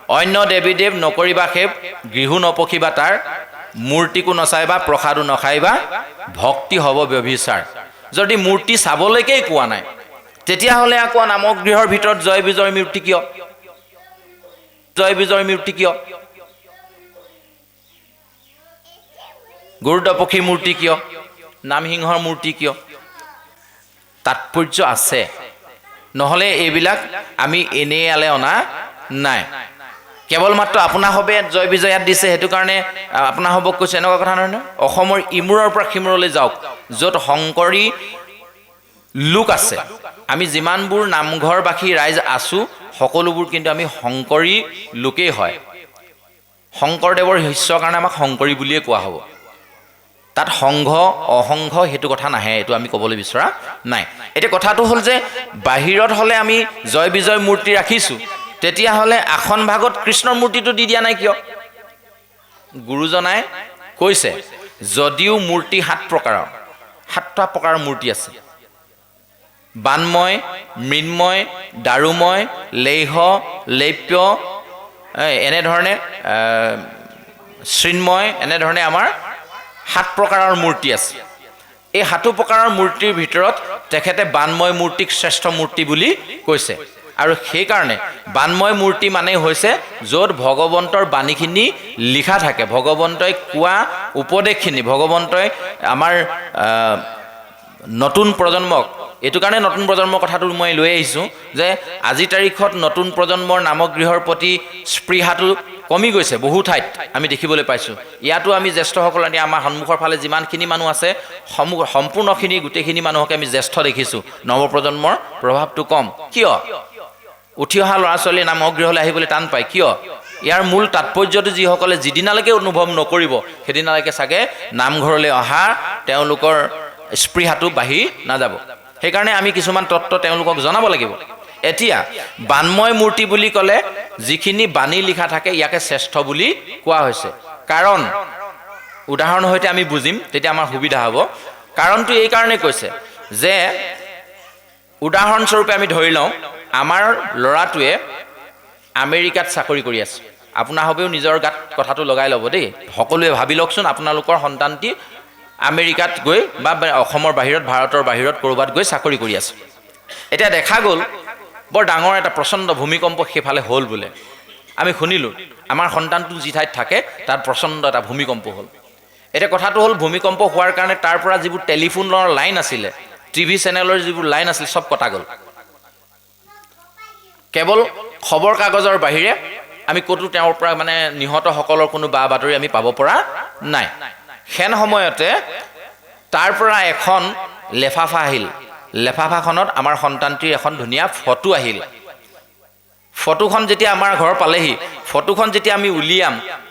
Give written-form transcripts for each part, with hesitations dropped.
অন্য দেৱী দেৱ নকৰিবা সেৱ গৃহ নপখিবা তাৰ মূৰ্তিকো নচাইবা প্ৰসাদো নখাইবা ভক্তি হ'ব ব্যভিচাৰ যদি মূৰ্তি চাবলৈকেই কোৱা নাই তেতিয়াহ'লে আকৌ নামগৃহৰ ভিতৰত জয় বিজয় মূৰ্তি কিয় জয় বিজয় মূৰ্তি কিয় গৰুড়পক্ষী মূৰ্তি কিয় নামসিংহৰ মূৰ্তি কিয় তাৎপৰ্য আছে নহ'লে এইবিলাক আমি এনেই আলে অনা নাই কেৱল মাত্ৰ আপোনা হবে জয় বিজয় ইয়াত দিছে সেইটো কাৰণে আপোনা হবক কৈছে এনেকুৱা কথা নহয় অসমৰ ইমূৰৰ পৰা সিমূৰলৈ যাওক য'ত শংকৰী লোক আছে আমি যিমানবোৰ নামঘৰবাসী ৰাইজ আছো সকলোবোৰ কিন্তু আমি শংকৰী লোকেই হয় শংকৰদেৱৰ শিষ্যৰ কাৰণে আমাক শংকৰী বুলিয়ে কোৱা হ'ব তাত সংঘ অসংঘ সেইটো কথা নাহে এইটো আমি ক'বলৈ বিচৰা নাই এতিয়া কথাটো হ'ল যে বাহিৰত হ'লে আমি জয় বিজয় মূৰ্তি ৰাখিছোঁ তেতিয়াহ'লে আসন ভাগত কৃষ্ণৰ মূৰ্তিটো দি দিয়া নাই কিয় গুৰুজনাই কৈছে যদিও মূৰ্তি 7 প্ৰকাৰৰ মূৰ্তি আছে বানময় মৃন্ময় দাৰুময় লেহ লেপ্য এনেধৰণে শৃন্ময় এনেধৰণে আমাৰ 7 প্ৰকাৰৰ মূৰ্তি আছে এই 7 প্ৰকাৰৰ মূৰ্তিৰ ভিতৰত তেখেতে বানময় মূৰ্তিক শ্ৰেষ্ঠ মূৰ্তি বুলি কৈছে আৰু সেইকাৰণে বানময় মূৰ্তি মানে হৈছে য'ত ভগৱন্তৰ বাণীখিনি লিখা থাকে ভগৱন্তই কোৱা উপদেশখিনি ভগৱন্তই আমাৰ নতুন প্ৰজন্মক এইটো কাৰণে নতুন প্ৰজন্মৰ কথাটো মই লৈ আহিছোঁ যে আজিৰ তাৰিখত নতুন প্ৰজন্মৰ নামগৃহৰ প্ৰতি স্পৃহাটো কমি গৈছে বহু ঠাইত আমি দেখিবলৈ পাইছোঁ ইয়াতো আমি জ্যেষ্ঠসকল আনি আমাৰ সন্মুখৰ ফালে যিমানখিনি মানুহ আছে সম্পূৰ্ণখিনি গোটেইখিনি মানুহকে আমি জ্যেষ্ঠ দেখিছোঁ নৱপ্ৰজন্মৰ প্ৰভাৱটো কম কিয় উঠি অহা ল'ৰা ছোৱালীয়ে নামগৃহলৈ আহিবলৈ টান পায় কিয় ইয়াৰ মূল তাৎপৰ্যটো যিসকলে যিদিনালৈকে অনুভৱ নকৰিব সেইদিনালৈকে চাগে নামঘৰলৈ অহা তেওঁলোকৰ স্পৃহাটো বাঢ়ি নাযাব সেইকাৰণে আমি কিছুমান তত্ত্ব তেওঁলোকক জনাব লাগিব এতিয়া বানময় মূৰ্তি বুলি ক'লে যিখিনি বাণী লিখা থাকে ইয়াকে শ্ৰেষ্ঠ বুলি কোৱা হৈছে কাৰণ উদাহৰণ সৈতে আমি বুজিম তেতিয়া আমাৰ সুবিধা হ'ব কাৰণটো এই কাৰণে কৈছে যে উদাহৰণস্বৰূপে আমি ধৰি লওঁ আমাৰ ল'ৰাটোৱে আমেৰিকাত চাকৰি কৰি আছে আপোনাৰ হবেও নিজৰ গাত কথাটো লগাই ল'ব দেই সকলোৱে ভাবি লওকচোন আপোনালোকৰ সন্তানটি আমেৰিকাত গৈ বা অসমৰ বাহিৰত ভাৰতৰ বাহিৰত ক'ৰবাত গৈ চাকৰি কৰি আছে এতিয়া দেখা গ'ল বৰ ডাঙৰ এটা প্ৰচণ্ড ভূমিকম্প সেইফালে হ'ল বোলে আমি শুনিলোঁ আমাৰ সন্তানটো যি ঠাইত থাকে তাত প্ৰচণ্ড এটা ভূমিকম্প হ'ল এতিয়া কথাটো হ'ল ভূমিকম্প হোৱাৰ কাৰণে তাৰ পৰা যিবোৰ টেলিফোনৰ লাইন আছিলে টিভি চেনেলৰ যিবোৰ লাইন আছিল চব কটা গ'ল কেৱল খবৰ কাগজৰ বাহিৰে আমি ক'তো তেওঁৰ পৰা মানে নিহতসকলৰ কোনো বা বাতৰি আমি পাব পৰা নাই সেন সময়তে তাৰ পৰা এখন লেফাফা আহিল লেফাফাখনত আমাৰ সন্তানটিৰ এখন ধুনীয়া ফটো আহিল ফটোখন যেতিয়া আমাৰ ঘৰ পালেহি ফটোখন যেতিয়া আমি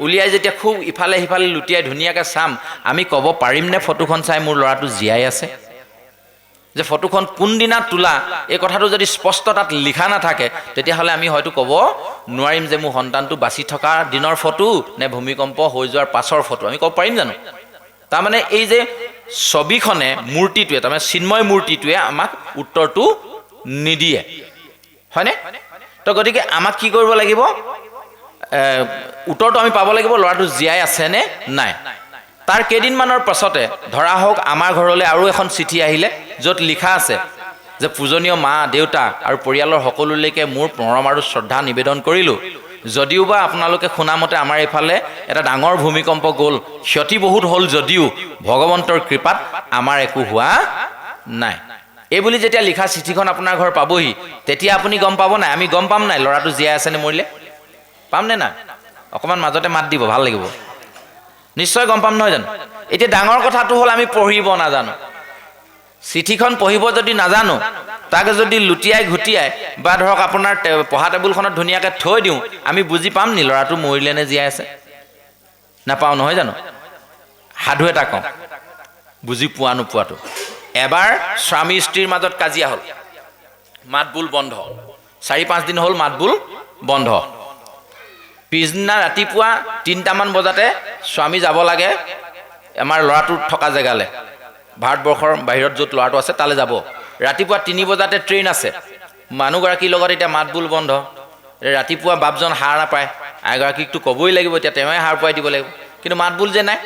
উলিয়াই যেতিয়া খুব ইফালে সিফালে লুটিয়াই ধুনীয়াকৈ চাম আমি ক'ব পাৰিমনে ফটোখন চাই মোৰ ল'ৰাটো জীয়াই আছে যে ফটোখন কোনদিনা তোলা এই কথাটো যদি স্পষ্ট তাত লিখা নাথাকে তেতিয়াহ'লে আমি হয়তো ক'ব নোৱাৰিম যে মোৰ সন্তানটো বাচি থকা দিনৰ ফটো নে ভূমিকম্প হৈ যোৱাৰ পাছৰ ফটো আমি ক'ব পাৰিম জানো তাৰমানে এই যে ছবিখনে মূৰ্তিটোৱে তাৰমানে চিন্ময় মূৰ্তিটোৱে আমাক উত্তৰটো নিদিয়ে হয়নে তো গতিকে আমাক কি কৰিব লাগিব উত্তৰটো আমি পাব লাগিব ল'ৰাটো জীয়াই আছেনে নাই তাৰ কেইদিনমানৰ পাছতে ধৰা হওক আমাৰ ঘৰলৈ আৰু এখন চিঠি আহিলে য'ত লিখা আছে যে পূজনীয় মা দেউতা আৰু পৰিয়ালৰ সকলোলৈকে মোৰ মৰম আৰু শ্ৰদ্ধা নিবেদন কৰিলোঁ যদিওবা আপোনালোকে শুনামতে আমাৰ এইফালে এটা ডাঙৰ ভূমিকম্প গ'ল ক্ষতি বহুত হ'ল যদিও ভগৱন্তৰ কৃপাত আমাৰ একো হোৱা নাই এই বুলি যেতিয়া লিখা চিঠিখন আপোনাৰ ঘৰ পাবহি তেতিয়া আপুনি গম পাব নাই আমি গম পাম নাই ল'ৰাটো জীয়াই আছেনে মৰিলে পামনে নাই অকণমান মাজতে মাত দিব ভাল লাগিব নিশ্চয় গম পাম নহয় জানো এতিয়া ডাঙৰ কথাটো হ'ল আমি পঢ়িব নাজানো চিঠিখন পঢ়িব যদি নাজানো তাক যদি লুটিয়াই ঘুটিয়াই বা ধৰক আপোনাৰ পঢ়া টেবুলখনত ধুনীয়াকৈ থৈ দিওঁ আমি বুজি পাম নি ল'ৰাটো মৰিলে নে জীয়াই আছে নাপাওঁ নহয় জানো সাধু এটা কওঁ বুজি পোৱা নোপোৱাটো এবাৰ স্বামী স্ত্ৰীৰ মাজত কাজিয়া হ'ল মাতবোল বন্ধ 4-5 দিন হ'ল মাতবোল বন্ধ পিছদিনা ৰাতিপুৱা 3টামান বজাতে স্বামী যাব লাগে আমাৰ ল'ৰাটোৰ থকা জেগালৈ ভাৰতবৰ্ষৰ বাহিৰত য'ত ল'ৰাটো আছে তালৈ যাব ৰাতিপুৱা 3 বজাতে ট্ৰেইন আছে মানুহগৰাকীৰ লগত এতিয়া মাতবোল বন্ধ ৰাতিপুৱা বাপজন সাৰ নাপায় আইগৰাকীকতো ক'বই লাগিব, এতিয়া তেওঁৱে সাৰ পুৱাই দিব লাগিব, কিন্তু মাত বোল যে নাই।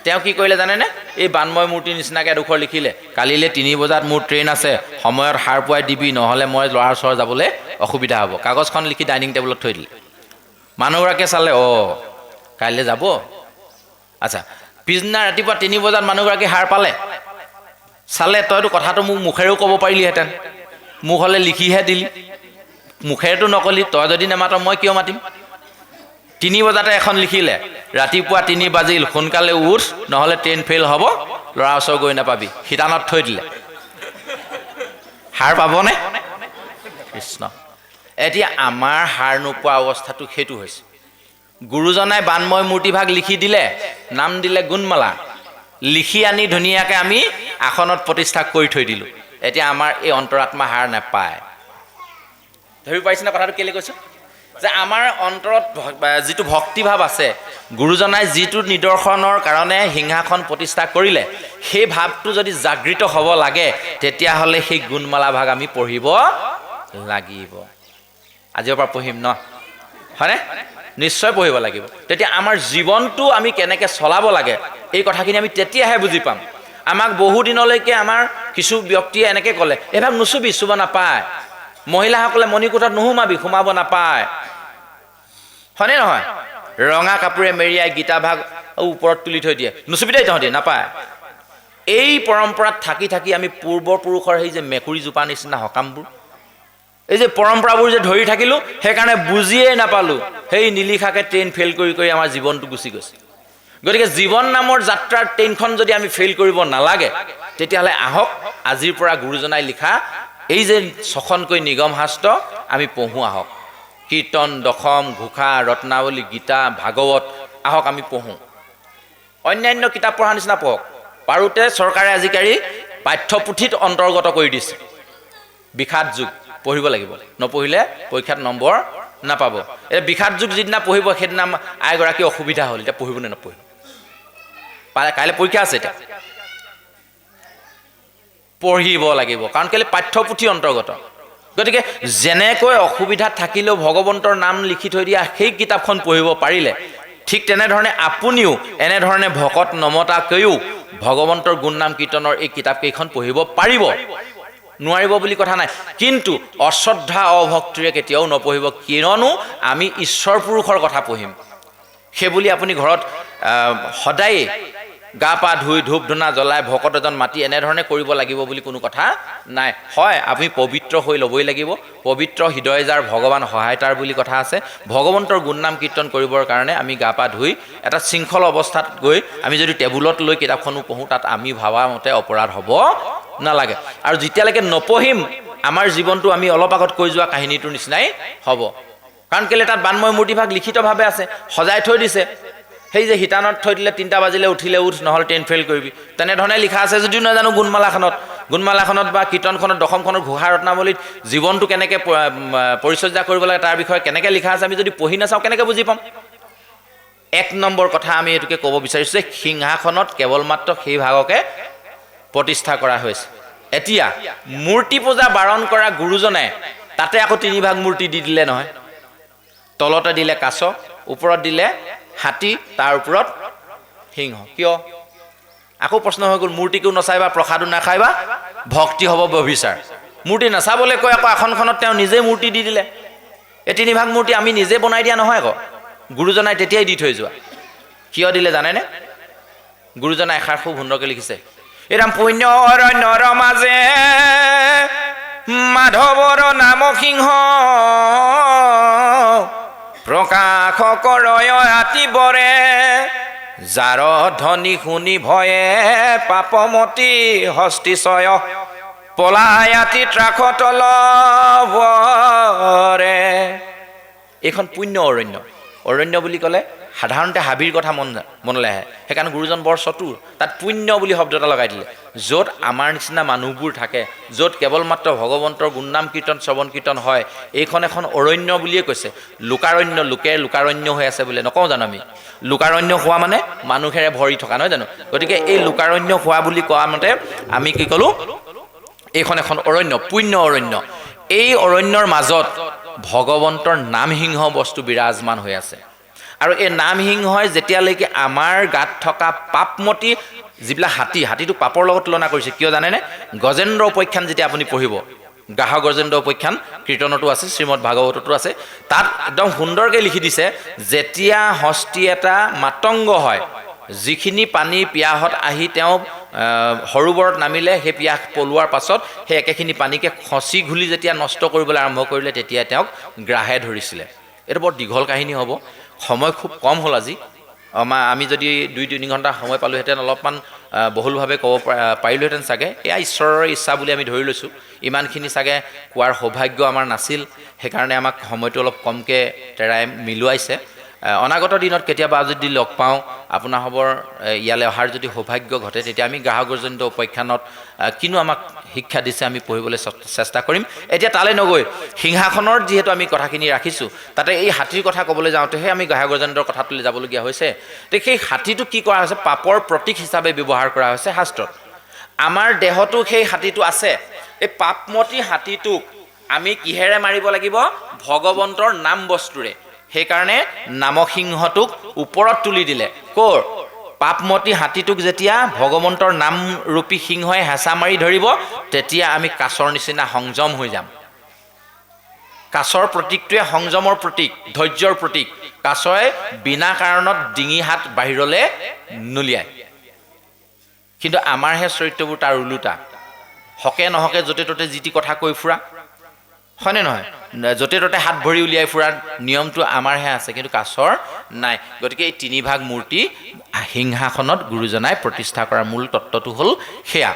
তেওঁ কি কৰিলে জানেনে? এই বানময় মূৰ্তিৰ নিচিনাকৈ এডোখৰ লিখিলে, কালিলৈ 3 বজাত মোৰ ট্ৰেইন আছে, সময়ত সাৰ পুৱাই দিবি, নহ'লে মই ল'ৰা ওচৰ যাবলৈ অসুবিধা হ'ব। কাগজখন লিখি ডাইনিং টেবুলত থৈ দিলে। মানুহগৰাকীয়ে চালে, কাইলৈ যাব। আচ্ছা, পিছদিনা ৰাতিপুৱা 3 বজাত মানুহগৰাকী সাৰ পালে, চালে তইতো কথাটো মোক মুখেৰেও ক'ব পাৰিলিহেঁতেন, মোক হ'লে লিখিহে দিলি, মুখেৰেতো নকলি, তই যদি নেমাত মই কিয় মাতিম? 3 বজাতে এখন লিখিলে, ৰাতিপুৱা 3 বাজিল, সোনকালে উঠ, নহ'লে ট্ৰেইন ফেইল হ'ব, ল'ৰা ওচৰ গৈ নাপাবি, শিতানত থৈ দিলে। সাৰ পাবনে? কৃষ্ণ। এতিয়া আমাৰ সাৰ নোপোৱা অৱস্থাটো সেইটো হৈছে। গুৰুজনাই বানময় মূৰ্তিভাগ লিখি দিলে, নাম দিলে গুণমালা, লিখি আনি ধুনীয়াকৈ আমি আসনত প্ৰতিষ্ঠা কৰি থৈ দিলোঁ। এতিয়া আমাৰ এই অন্তৰাত্মা সাৰ নাপায়। ধৰি পাইছেনে কথাটো কেলৈ কৈছোঁ? যে আমাৰ অন্তৰত যিটো ভক্তিভাৱ আছে, গুৰুজনাই যিটো নিদৰ্শনৰ কাৰণে সিংহাসন প্ৰতিষ্ঠা কৰিলে, সেই ভাৱটো যদি জাগৃত হ'ব লাগে, তেতিয়াহ'লে সেই গুণমালা ভাগ আমি পঢ়িব লাগিব। আজিৰ পৰা পঢ়িম ন, হয়নে? নিশ্চয় পঢ়িব লাগিব। তেতিয়া আমাৰ জীৱনটো আমি কেনেকৈ চলাব লাগে, এই কথাখিনি আমি তেতিয়াহে বুজি পাম। আমাক বহু দিনলৈকে আমাৰ কিছু ব্যক্তিয়ে এনেকৈ ক'লে, এইভাগ নুচুবি, চুব নাপায়। মহিলাসকলে মণিকোঠাত নুসুমাবি, সোমাব নাপায়, হয়নে নহয়? ৰঙা কাপোৰে মেৰিয়াই গীতা ভাগ ওপৰত তুলি থৈ দিয়ে, নুচুবি দেই তহঁতি, নাপায়। এই পৰম্পৰাত থাকি থাকি আমি পূৰ্বপুৰুষৰ সেই যে মেকুৰী জোপা নিচিনা সকামবোৰ, এই যে পৰম্পৰাবোৰ যে ধৰি থাকিলোঁ, সেইকাৰণে বুজিয়ে নাপালোঁ, সেই নিলিখাকৈ ট্ৰেইন ফেইল কৰি কৰি আমাৰ জীৱনটো গুচি গৈছে। গতিকে জীৱন নামৰ যাত্ৰাৰ ট্ৰেইনখন যদি আমি ফেইল কৰিব নালাগে, তেতিয়াহ'লে আহক আজিৰ পৰা গুৰুজনাই লিখা এই যে 6খনকৈ নিগম শাস্ত্ৰ আমি পঢ়োঁ। আহক কীৰ্তন, দশম, ঘোষা, ৰত্নাৱলী, গীতা, ভাগৱত, আহক আমি পঢ়োঁ। অন্যান্য কিতাপ পঢ়াৰ নিচিনা পঢ়ক। পাৰোঁতে চৰকাৰে আজিকালি পাঠ্যপুথিত অন্তৰ্গত কৰি দিছে। বিষাদ যুগ পঢ়িব লাগিব, নপঢ়িলে পৰীক্ষাত নম্বৰ নাপাব। এই বিষাদ যুগ যিদিনা পঢ়িব, সেইদিনা আইগৰাকী অসুবিধা হ'ল, এতিয়া পঢ়িব নে নপঢ়িব? কাইলৈ পৰীক্ষা আছে, এতিয়া পঢ়িব লাগিব, কাৰণ কেলৈ পাঠ্যপুথি অন্তৰ্গত। গতিকে যেনেকৈ অসুবিধাত থাকিলেও ভগৱন্তৰ নাম লিখি থৈ দিয়া সেই কিতাপখন পঢ়িব পাৰিলে, ঠিক তেনেধৰণে আপুনিও এনেধৰণে ভকত নমতাকৈও ভগৱন্তৰ গুণ নাম কীৰ্তনৰ এই কিতাপকেইখন পঢ়িব পাৰিব। নোৱাৰিব বুলি কথা নাই, কিন্তু অশ্ৰদ্ধা অভক্তিৰে কেতিয়াও নপঢ়িব, কিয়নো আমি ঈশ্বৰ পুৰুষৰ কথা পঢ়িম। সেইবুলি আপুনি ঘৰত সদায়ে গা পা ধুই ধূপ ধূনা জ্বলাই ভকত এজন মাতি এনেধৰণে কৰিব লাগিব বুলি কোনো কথা নাই। হয়, আপুনি পবিত্ৰ হৈ ল'বই লাগিব। পবিত্ৰ হৃদয় যাৰ ভগৱান সহায় তাৰ বুলি কথা আছে। ভগৱন্তৰ গুণনাম কীৰ্তন কৰিবৰ কাৰণে আমি গা পা ধুই এটা শৃংখল অৱস্থাত গৈ আমি যদি টেবুলত লৈ কিতাপখনো পঢ়োঁ, তাত আমি ভাবা মতে অপৰাধ হ'ব নালাগে। আৰু যেতিয়ালৈকে নপঢ়িম, আমাৰ জীৱনটো আমি অলপ আগত কৈ যোৱা কাহিনীটোৰ নিচিনাই হ'ব। কাৰণ কেলৈ তাত বানময় মূৰ্তিভাগ লিখিতভাৱে আছে, সজাই থৈ দিছে। সেই যে শিতানত থৈ দিলে 3টা বাজিলে উঠিলে উঠ, নহ'লে ট্ৰেইন ফেইল কৰিবি, তেনেধৰণে লিখা আছে যদিও নাজানো গুণমালাখনত বা কীৰ্তনখনত, দশমখনত, ঘোষা, ৰত্নাৱলীত জীৱনটো কেনেকৈ পৰিচৰ্যা কৰিব লাগে তাৰ বিষয়ে কেনেকৈ লিখা আছে, আমি যদি পঢ়ি নাচাওঁ কেনেকৈ বুজি পাম? 1 নম্বৰ কথা আমি এইটোকে ক'ব বিচাৰিছোঁ যে সিংহাসনত কেৱল মাত্ৰ সেই ভাগকে প্ৰতিষ্ঠা কৰা হৈছে। এতিয়া মূৰ্তি পূজা বাৰণ কৰা গুৰুজনে তাতে আকৌ 3 ভাগ মূৰ্তি দি দিলে নহয়। তলতে দিলে কাছ, ওপৰত দিলে হাতী, তাৰ ওপৰত সিংহ। কিয়? আকৌ প্ৰশ্ন হৈ গ'ল, মূৰ্তিকেও নচাইবা, প্ৰসাদো নাখাইবা, ভক্তি হ'ব ব্যভিচাৰ। মূৰ্তি নাচাবলৈ কৈ আকৌ আসনখনত তেওঁ নিজে মূৰ্তি দি দিলে। এই 3 ভাগ মূৰ্তি আমি নিজে বনাই দিয়া নহয়, আকৌ গুৰুজনাই তেতিয়াই দি থৈ যোৱা। কিয় দিলে জানেনে? গুৰুজনাই এষাৰ খুব সুন্দৰকৈ লিখিছে, এৰাম পুণ্য অৰণ্যৰ মাজে মাধৱৰ নাম সিংহ, প্ৰকাশ কৰয় আতিবৰে, যাৰ ধ্বনি শুনি ভয়ে পাপমতি হস্তিশয়, পলায়াতি ত্ৰাসত লভৰে। এইখন পুণ্য অৰণ্য। অৰণ্য বুলি ক'লে সাধাৰণতে হাবিৰ কথা মনলৈ আহে, সেইকাৰণে গুৰুজন বৰ চতুৰ, তাত পুণ্য বুলি শব্দ এটা লগাই দিলে। য'ত আমাৰ নিচিনা মানুহবোৰ থাকে, য'ত কেৱল মাত্ৰ ভগৱন্তৰ গুণনাম কীৰ্তন শ্ৰৱণ কীৰ্তন হয়, এইখন এখন অৰণ্য বুলিয়ে কৈছে। লোকাৰণ্য, লোকাৰণ্য হৈ আছে বুলি নকওঁ জানো আমি? লোকাৰণ্য হোৱা মানে মানুহেৰে ভৰি থকা, নহয় জানো? গতিকে এই লোকাৰণ্য হোৱা বুলি কোৱা মতে আমি কি ক'লোঁ? এইখন এখন অৰণ্য, পুণ্য অৰণ্য। এই অৰণ্যৰ মাজত ভগৱন্তৰ নামসিংহ বস্তু বিৰাজমান হৈ আছে। আৰু এই নামসিংহই যেতিয়ালৈকে আমাৰ গাত থকা পাপমতী যিবিলাক হাতীটো পাপৰ লগত তুলনা কৰিছে। কিয় জানেনে? গজেন্দ্ৰ উপাখ্যান যেতিয়া আপুনি পঢ়িব, গ্ৰাহ গজেন্দ্ৰ উপাখ্যান কীৰ্তনতো আছে, শ্ৰীমদ ভাগৱততো আছে, তাত একদম সুন্দৰকৈ লিখি দিছে, যেতিয়া হস্তি এটা মাতংগ হয়, যিখিনি পানী পিয়াহত আহি তেওঁ সৰোবৰত নামিলে, সেই পিয়াহ পলোৱাৰ পাছত সেই একেখিনি পানীকে খচি ঘুলি যেতিয়া নষ্ট কৰিবলৈ আৰম্ভ কৰিলে, তেতিয়া তেওঁক গ্ৰাহে ধৰিছিলে। এইটো বৰ দীঘল কাহিনী হ'ব, সময় খুব কম হ'ল আজি। আমি যদি 2-3 ঘণ্টা সময় পালোহেঁতেন অলপমান বহুলভাৱে ক'ব পাৰিলোহেঁতেন চাগে। এয়া ঈশ্বৰৰ ইচ্ছা বুলি আমি ধৰি লৈছোঁ। ইমানখিনি চাগে কোৱাৰ সৌভাগ্য আমাৰ নাছিল, সেইকাৰণে আমাক সময়টো অলপ কমকৈ তেৰাই মিলুৱাইছে। অনাগত দিনত কেতিয়াবা যদি লগ পাওঁ, আপোনাসৱৰ ইয়ালৈ অহাৰ যদি সৌভাগ্য ঘটে, তেতিয়া আমি গ্ৰাহ গজেন্দ্ৰ উপাখ্যানত কিনো আমাক শিক্ষা দিছে আমি পঢ়িবলৈ চেষ্টা কৰিম। এতিয়া তালৈ নগৈ সিংহাসনৰ যিহেতু আমি কথাখিনি ৰাখিছোঁ, তাতে এই হাতীৰ কথা ক'বলৈ যাওঁতেহে আমি গ্ৰাহ গজেন্দ্ৰৰ কথাটোলৈ যাবলগীয়া হৈছে। সেই হাতীটো কি কৰা হৈছে? পাপৰ প্ৰতীক হিচাপে ব্যৱহাৰ কৰা হৈছে শাস্ত্ৰত। আমাৰ দেহতো সেই হাতীটো আছে। এই পাপমতী হাতীটোক আমি কিহেৰে মাৰিব লাগিব? ভগৱন্তৰ নাম বস্তুৰে। সেইকাৰণে নামসিংহটোক ওপৰত তুলি দিলে। ক'ৰ? পাপমতী হাতীটোক যেতিয়া ভগৱন্তৰ নামৰূপী সিংহই হেঁচা মাৰি ধৰিব, তেতিয়া আমি কাছৰ নিচিনা সংযম হৈ যাম। কাছৰ প্ৰতীকটোৱে সংযমৰ প্ৰতীক, ধৈৰ্যৰ প্ৰতীক। কাছই বিনা কাৰণত ডিঙি হাত বাহিৰলৈ নুলিয়ায়। কিন্তু আমাৰহে চৰিত্ৰবোৰ তাৰ ওলোটা। হকে নহকে য'তে ত'তে যি টি কথা কৈ ফুৰা, হয়নে নহয়? য'তে ত'তে হাত ভৰি উলিয়াই ফুৰাৰ নিয়মটো আমাৰহে আছে, কিন্তু কাছৰ নাই। গতিকে এই 3 ভাগ মূৰ্তি সিংহাসনত গুৰুজনাই প্ৰতিষ্ঠা কৰাৰ মূল তত্ত্বটো হ'ল সেয়া।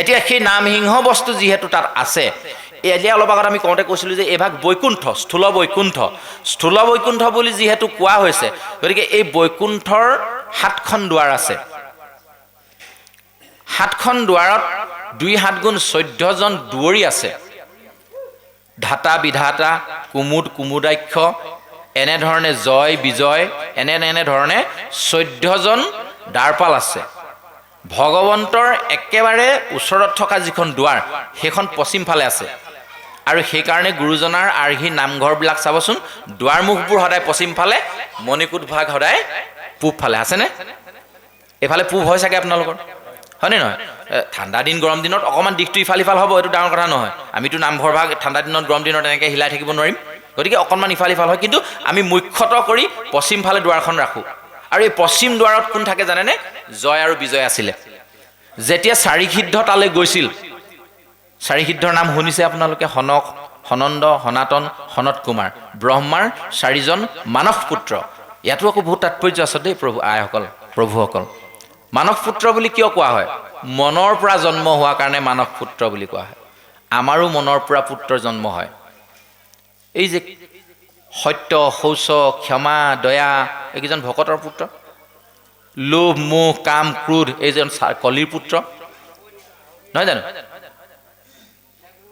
এতিয়া সেই নামসিংহ বস্তু যিহেতু তাত আছে, এতিয়া অলপ আগত আমি কওঁতে কৈছিলোঁ যে এই ভাগ বৈকুণ্ঠ, স্থূল বৈকুণ্ঠ বুলি যিহেতু কোৱা হৈছে, গতিকে এই বৈকুণ্ঠৰ 7খন দুৱাৰ আছে। 7খন দুৱাৰত 2 7 গুণ 14জন দুৱৰী আছে। ধাতা বিধাতা, কুমুদ কুমুদাক্ষ, এনেধৰণে জয় বিজয়, এনেধৰণে 14জন দ্বাৰপাল আছে। ভগৱন্তৰ একেবাৰে ওচৰত থকা যিখন দুৱাৰ, সেইখন পশ্চিম ফালে আছে। আৰু সেইকাৰণে গুৰুজনাৰ আৰ্হি নামঘৰবিলাক চাবচোন, দুৱাৰমুখবোৰ সদায় পশ্চিম ফালে, মণিকূট ভাগ সদায় পূব ফালে। আছেনে? এইফালে পূব হয় চাগে আপোনালোকৰ, হয়নে নহয়? ঠাণ্ডা দিন গৰম দিনত অকণমান দিশটো ইফাল সিফাল হ'ব, এইটো ডাঙৰ কথা নহয়। আমিতো নামঘৰ ভাগ ঠাণ্ডা দিনত গৰম দিনত এনেকৈ হিলাই থাকিব নোৱাৰিম, গতিকে অকণমান ইফাল সিফাল হয়। কিন্তু আমি মুখ্যতঃ কৰি পশ্চিম ফালে দুৱাৰখন ৰাখোঁ। আৰু এই পশ্চিম দুৱাৰত কোন থাকে জানেনে? জয় আৰু বিজয় আছিলে। যেতিয়া চাৰিসিদ্ধ তালৈ গৈছিল, চাৰিসিদ্ধৰ নাম শুনিছে আপোনালোকে? সনক, সনন্দ, সনাতন, সনত কুমাৰ, ব্ৰহ্মাৰ 4জন মানস পুত্ৰ। ইয়াতো আকৌ বহুত তাৎপৰ্য আছে দেই আইসকল, প্ৰভুসকল। মানস পুত্ৰ বুলি কিয় কোৱা হয়? মনৰ পৰা জন্ম হোৱাৰ কাৰণে মানস পুত্ৰ বুলি কোৱা হয়। আমাৰো মনৰ পৰা পুত্ৰৰ জন্ম হয়। এই যে সত্য, শৌচ, ক্ষমা, দয়া, এইকেইজন ভকতৰ পুত্ৰ। লোভ, মোহ, কাম, ক্ৰোধ, এইজন কলিৰ পুত্ৰ, নহয় জানো?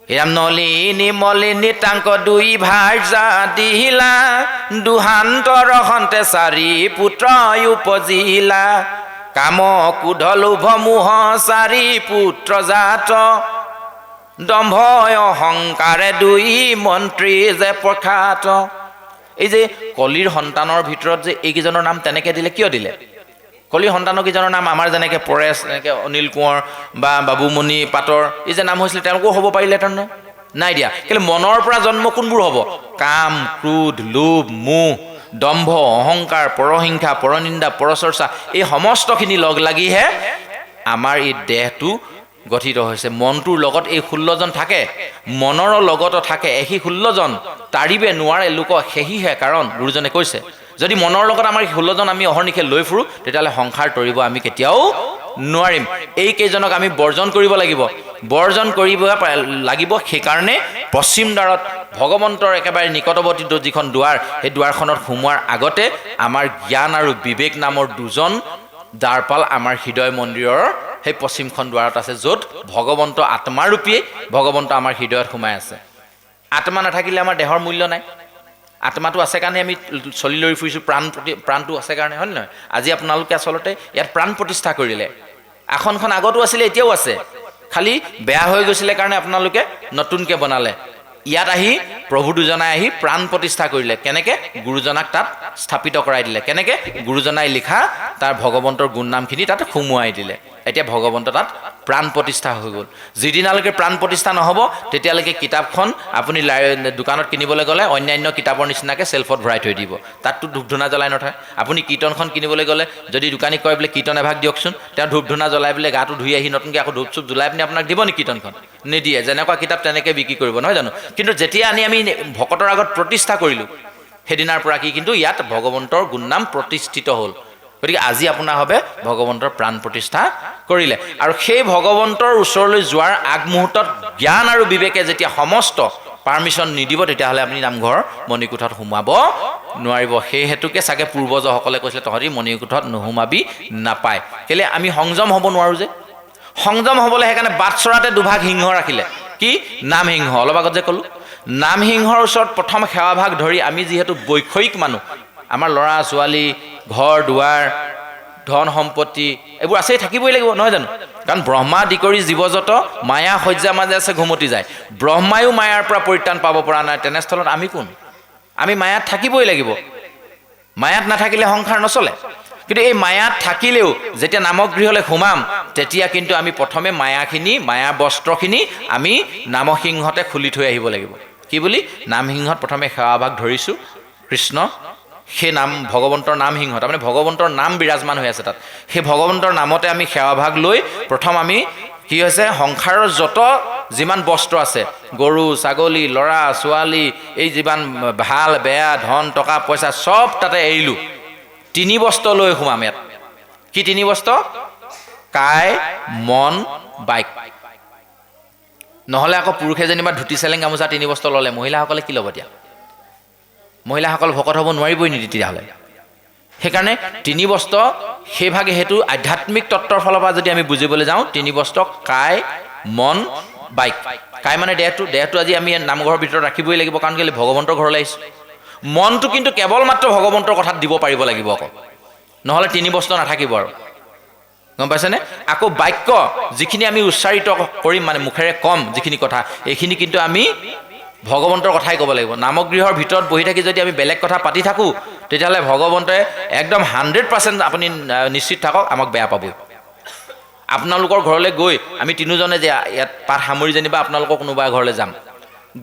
হিৰাম নলিনী মলিনী টাংক 2 ভাৰ্যা দিলা, দুহান্তৰ সন্তে 4 পুত্ৰ উপজিলা। কাম ক্ৰোধ লোভ মোহ 4 পুত্ৰ জাত, দম্ভ অহংকাৰে 2 মন্ত্ৰী যে প্ৰখ্যাত। এই যে কলিৰ সন্তানৰ ভিতৰত যে এইকেইজনৰ নাম তেনেকৈ দিলে, কিয় দিলে? কলিৰ সন্তানকেইজনৰ নাম আমাৰ যেনেকৈ পৰেশ, এনেকৈ অনিল কোঁৱৰ বা বাবুমণি পাটৰ, এই যে নাম হৈছিলে, তেওঁলোকেও হ'ব পাৰিলেহেঁতেন নহয়? নাই দিয়া। কেলৈ? মনৰ পৰা জন্ম কোনবোৰ হ'ব? কাম, ক্ৰোধ, লোভ, মোহ, দম্ভ, অহংকাৰ, পৰহিংসা, পৰনিন্দা, পৰচৰ্চা, এই সমস্তখিনি লগ লাগিহে আমাৰ এই দেহটো গঠিত হৈছে। মনটোৰ লগত এই 16জন থাকে, মনৰ লগতো থাকে এই 16জন। তাৰিবে নোৱাৰে লোক সেহিহে কাৰণ। গুৰুজনে কৈছে, যদি মনৰ লগত আমাৰ 16জন আমি অহৰ্নিশে লৈ ফুৰোঁ, তেতিয়াহ'লে সংসাৰ তৰিব আমি কেতিয়াও নোৱাৰিম। এইকেইজনক আমি বৰ্জন কৰিব লাগিব, সেইকাৰণে পশ্চিম দ্বাৰত ভগৱন্তৰ একেবাৰে নিকটৱৰ্তী যিখন দুৱাৰ, সেই দুৱাৰখনত সোমোৱাৰ আগতে আমাৰ জ্ঞান আৰু বিবেক নামৰ 2জন দ্বাৰপাল আমাৰ হৃদয় মন্দিৰৰ সেই পশ্চিমখন দুৱাৰত আছে, য'ত ভগৱন্ত আত্মাৰূপীয়ে ভগৱন্ত আমাৰ হৃদয়ত সোমাই আছে। আত্মা নাথাকিলে আমাৰ দেহৰ মূল্য নাই। আত্মাটো আছে কাৰণে আমি চলি লৈ ফুৰিছোঁ, প্ৰাণটো আছে কাৰণে, হয় নে নহয়? আজি আপোনালোকে আচলতে ইয়াত প্ৰাণ প্ৰতিষ্ঠা কৰিলে। আসনখন আগতো আছিলে, এতিয়াও আছে, খালি বেয়া হৈ গৈছিলে কাৰণে আপোনালোকে নতুনকৈ বনালে। ইয়াত আহি প্ৰভু দুজনাই আহি প্ৰাণ প্ৰতিষ্ঠা কৰিলে কেনেকৈ গুৰুজনাক তাত স্থাপিত কৰাই দিলে কেনেকৈ গুৰুজনাই লিখা তাৰ ভগৱন্তৰ গুণনামখিনি তাত সুমুৱাই দিলে এতিয়া ভগৱন্ত তাত প্ৰাণ প্ৰতিষ্ঠা হৈ গ'ল যিদিনালৈকে প্ৰাণ প্ৰতিষ্ঠা নহ'ব তেতিয়ালৈকে কিতাপখন আপুনি দোকানত কিনিবলৈ গ'লে অন্যান্য কিতাপৰ নিচিনাকৈ চেল্ফত ভৰাই থৈ দিব তাততো ধূপ ধূনা জ্বলাই নথয় আপুনি কীৰ্তনখন কিনিবলৈ গ'লে যদি দোকানী কয় বোলে কীৰ্তন এভাগ দিয়কচোন তেওঁ ধূপ ধূনা জ্বলাই বোলে গাটো ধুই আহি নতুনকৈ আকৌ ধূপ চুপ জ্বলাই পিনি আপোনাক দিব নেকি কীৰ্তনখন নিদিয়ে যেনেকুৱা কিতাপ তেনেকৈ বিক্ৰী কৰিব নহয় জানো কিন্তু যেতিয়া আমি ভকতৰ আগত প্ৰতিষ্ঠা কৰিলোঁ সেইদিনাৰ পৰা কি কিন্তু ইয়াত ভগৱন্তৰ গুণনাম প্ৰতিষ্ঠিত হ'ল গতিকে আজি আপোনাৰ হবে ভগৱন্তৰ প্ৰাণ প্ৰতিষ্ঠা কৰিলে আৰু সেই ভগৱন্তৰ ওচৰলৈ যোৱাৰ আগমুহূৰ্তত জ্ঞান আৰু বিবেকে যেতিয়া সমস্ত পাৰ্মিশ্যন নিদিব তেতিয়াহ'লে আপুনি নামঘৰ মণিকোঠত সোমাব নোৱাৰিব সেই হেতুকে চাগে পূৰ্বজসকলে কৈছিলে তহঁতি মণিকোঠত নোসোমাবি নাপায় কেলৈ আমি সংযম হ'ব নোৱাৰোঁ যে সংযম হ'বলৈ সেইকাৰণে বাটচৰাতে দুভাগ সিংহ ৰাখিলে কি নাম সিংহ অলপ আগত যে ক'লোঁ নাম সিংহৰ ওচৰত প্ৰথম সেৱাভাগ ধৰি আমি যিহেতু বৈষয়িক মানুহ আমাৰ ল'ৰা ছোৱালী ঘৰ দুৱাৰ ধন সম্পত্তি এইবোৰ আছেই থাকিবই লাগিব নহয় জানো কাৰণ ব্ৰহ্মা আদি কৰি জীৱজত মায়া সজ্জাৰ মাজে আছে ঘুমতি যায় ব্ৰহ্মায়ো মায়াৰ পৰা পৰিত্ৰাণ পাব পৰা নাই তেনেস্থলত আমি কোন আমি মায়াত থাকিবই লাগিব মায়াত নাথাকিলে সংসাৰ নচলে কিন্তু এই মায়াত থাকিলেও যেতিয়া নামগৃহলৈ সোমাম তেতিয়া কিন্তু আমি প্ৰথমে মায়াখিনি মায়া বস্ত্ৰখিনি আমি নামসিংহতে খুলি থৈ আহিব লাগিব কি বুলি নামসিংহত প্ৰথমে সেৱাভাগ ধৰিছোঁ কৃষ্ণ সেই নাম ভগৱন্তৰ নাম সিংহ তাৰমানে ভগৱন্তৰ নাম বিৰাজমান হৈ আছে তাত সেই ভগৱন্তৰ নামতে আমি সেৱাভাগ লৈ প্ৰথম আমি কি হৈছে সংসাৰৰ যত যিমান বস্ত্ৰ আছে গৰু ছাগলী ল'ৰা ছোৱালী এই যিমান ভাল বেয়া ধন টকা পইচা চব তাতে এৰিলোঁ তিনি বস্ত্ৰ লৈ সোমাম ইয়াত কি তিনি বস্ত্ৰ কায় মন বাইক নহ'লে আকৌ পুৰুষে যেনিবা ধুতি চেলেং গামোচা তিনি বস্ত্ৰ ল'লে মহিলাসকলে কি ল'ব এতিয়া মহিলাসকল ভকত হ'ব নোৱাৰিবই নেকি তেতিয়াহ'লে সেইকাৰণে তিনি বস্ত্ৰ সেইভাগে সেইটো আধ্যাত্মিক তত্ত্বৰ ফালৰ পৰা যদি আমি বুজিবলৈ যাওঁ তিনি বস্ত্ৰ কায় মন বাইক কায় মানে দেহটো আজি আমি নামঘৰৰ ভিতৰত ৰাখিবই লাগিব কাৰণ কেলৈ ভগৱন্তৰ ঘৰলৈ আহিছোঁ মনটো কিন্তু কেৱল মাত্ৰ ভগৱন্তৰ কথাত দিব পাৰিব লাগিব আকৌ নহ'লে তিনি বস্ত্ৰ নাথাকিব আৰু গম পাইছেনে আকৌ বাক্য যিখিনি আমি উচ্চাৰিত কৰিম মানে মুখেৰে কম যিখিনি কথা এইখিনি কিন্তু আমি ভগৱন্তৰ কথাই ক'ব লাগিব নামগৃহৰ ভিতৰত বহি থাকি যদি আমি বেলেগ কথা পাতি থাকোঁ তেতিয়াহ'লে ভগৱন্তই একদম 100% আপুনি নিশ্চিত থাকক আমাক বেয়া পাবই আপোনালোকৰ ঘৰলৈ গৈ আমি তিনিজনে যে ইয়াত পাঠ সামৰি যেনিবা আপোনালোকৰ কোনোবা ঘৰলৈ যাম